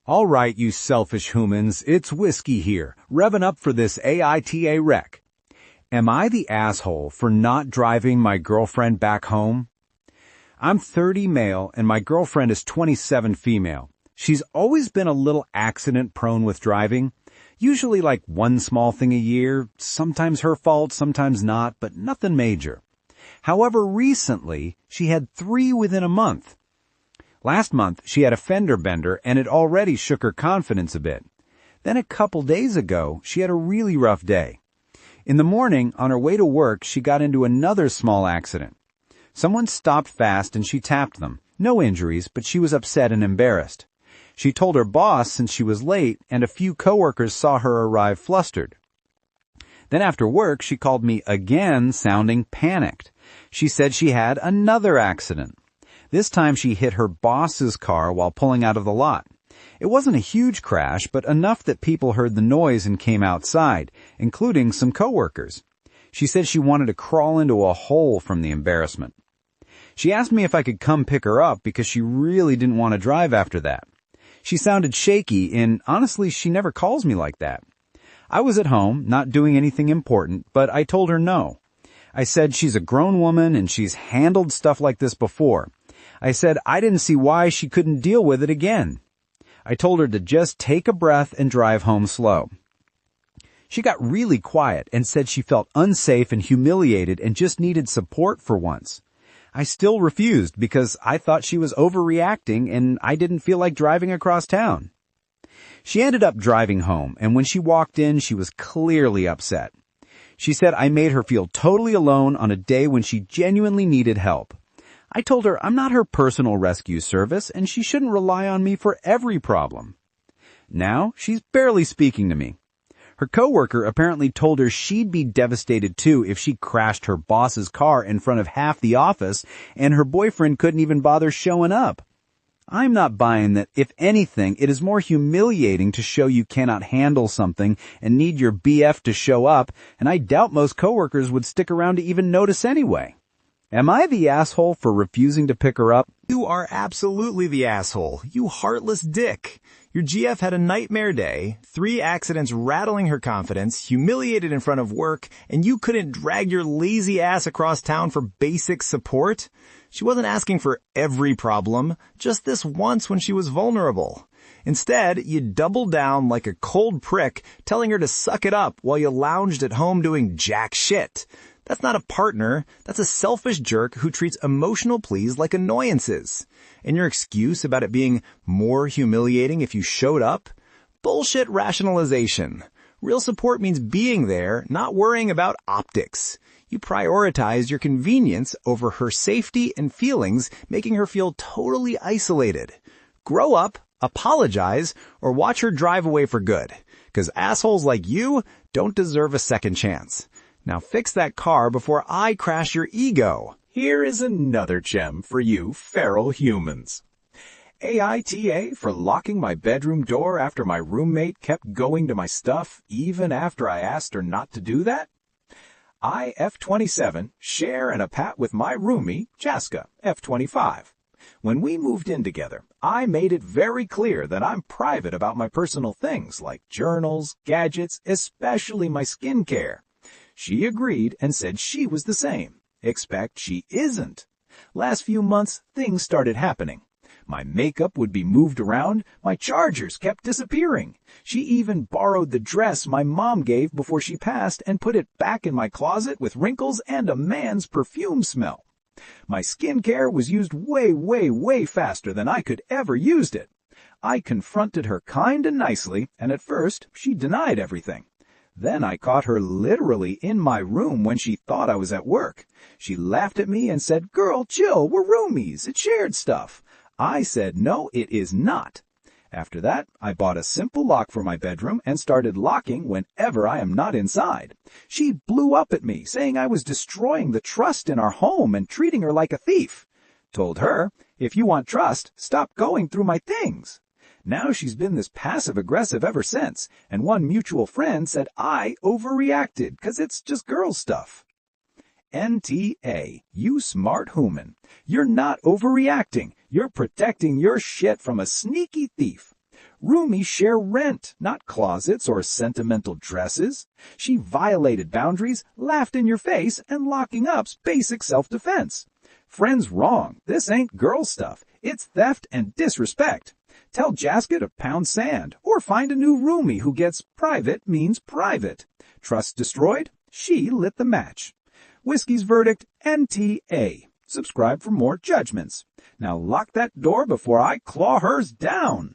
All right, you selfish humans, it's Whiskey here, revving up for this AITA wreck. Am I the asshole for not driving my girlfriend back home? I'm 30 male and my girlfriend is 27 female. She's always been a little accident-prone with driving, usually like one small thing a year, sometimes her fault, sometimes not, but nothing major. However, recently, she had 3 within a month. Last month, she had a fender bender and it already shook her confidence a bit. Then a couple days ago, she had a really rough day. In the morning, on her way to work, she got into another small accident. Someone stopped fast and she tapped them. No injuries, but she was upset and embarrassed. She told her boss since she was late and a few coworkers saw her arrive flustered. Then after work, she called me again, sounding panicked. She said she had another accident. This time she hit her boss's car while pulling out of the lot. It wasn't a huge crash, but enough that people heard the noise and came outside, including some coworkers. She said she wanted to crawl into a hole from the embarrassment. She asked me if I could come pick her up because she really didn't want to drive after that. She sounded shaky, and honestly, she never calls me like that. I was at home, not doing anything important, but I told her no. I said she's a grown woman and she's handled stuff like this before. I said I didn't see why she couldn't deal with it again. I told her to just take a breath and drive home slow. She got really quiet and said she felt unsafe and humiliated and just needed support for once. I still refused because I thought she was overreacting and I didn't feel like driving across town. She ended up driving home, and when she walked in, she was clearly upset. She said I made her feel totally alone on a day when she genuinely needed help. I told her I'm not her personal rescue service and she shouldn't rely on me for every problem. Now she's barely speaking to me. Her coworker apparently told her she'd be devastated too if she crashed her boss's car in front of half the office and her boyfriend couldn't even bother showing up. I'm not buying that. If anything, it is more humiliating to show you cannot handle something and need your BF to show up, and I doubt most coworkers would stick around to even notice anyway. Am I the asshole for refusing to pick her up? You are absolutely the asshole, you heartless dick. Your GF had a nightmare day, 3 accidents rattling her confidence, humiliated in front of work, and you couldn't drag your lazy ass across town for basic support? She wasn't asking for every problem, just this once when she was vulnerable. Instead, you doubled down like a cold prick, telling her to suck it up while you lounged at home doing jack shit. That's not a partner, that's a selfish jerk who treats emotional pleas like annoyances. And your excuse about it being more humiliating if you showed up? Bullshit rationalization. Real support means being there, not worrying about optics. You prioritize your convenience over her safety and feelings, making her feel totally isolated. Grow up, apologize, or watch her drive away for good. 'Cause assholes like you don't deserve a second chance. Now fix that car before I crash your ego. Here is another gem for you feral humans. AITA for locking my bedroom door after my roommate kept going to my stuff even after I asked her not to do that. I, F27, share and a pat with my roomie, Jaska, F25. When we moved in together, I made it very clear that I'm private about my personal things like journals, gadgets, especially my skincare. She agreed and said she was the same. Expect she isn't. Last few months, things started happening. My makeup would be moved around, my chargers kept disappearing. She even borrowed the dress my mom gave before she passed and put it back in my closet with wrinkles and a man's perfume smell. My skincare was used way faster than I could ever used it. I confronted her kind and nicely, and at first she denied everything. Then I caught her literally in my room when she thought I was at work. She laughed at me and said, "Girl, chill, we're roomies, it's shared stuff." I said, "No, it is not." After that, I bought a simple lock for my bedroom and started locking whenever I am not inside. She blew up at me, saying I was destroying the trust in our home and treating her like a thief. Told her, "If you want trust, stop going through my things." Now she's been this passive-aggressive ever since, and one mutual friend said I overreacted 'cause it's just girl stuff. NTA, you smart human. You're not overreacting. You're protecting your shit from a sneaky thief. Roomies share rent, not closets or sentimental dresses. She violated boundaries, laughed in your face, and locking up's basic self-defense. Friends wrong. This ain't girl stuff. It's theft and disrespect. Tell Jasket to pound sand, or find a new roomie who gets private means private. Trust destroyed? She lit the match. Whiskey's verdict, NTA. Subscribe for more judgments. Now lock that door before I claw hers down.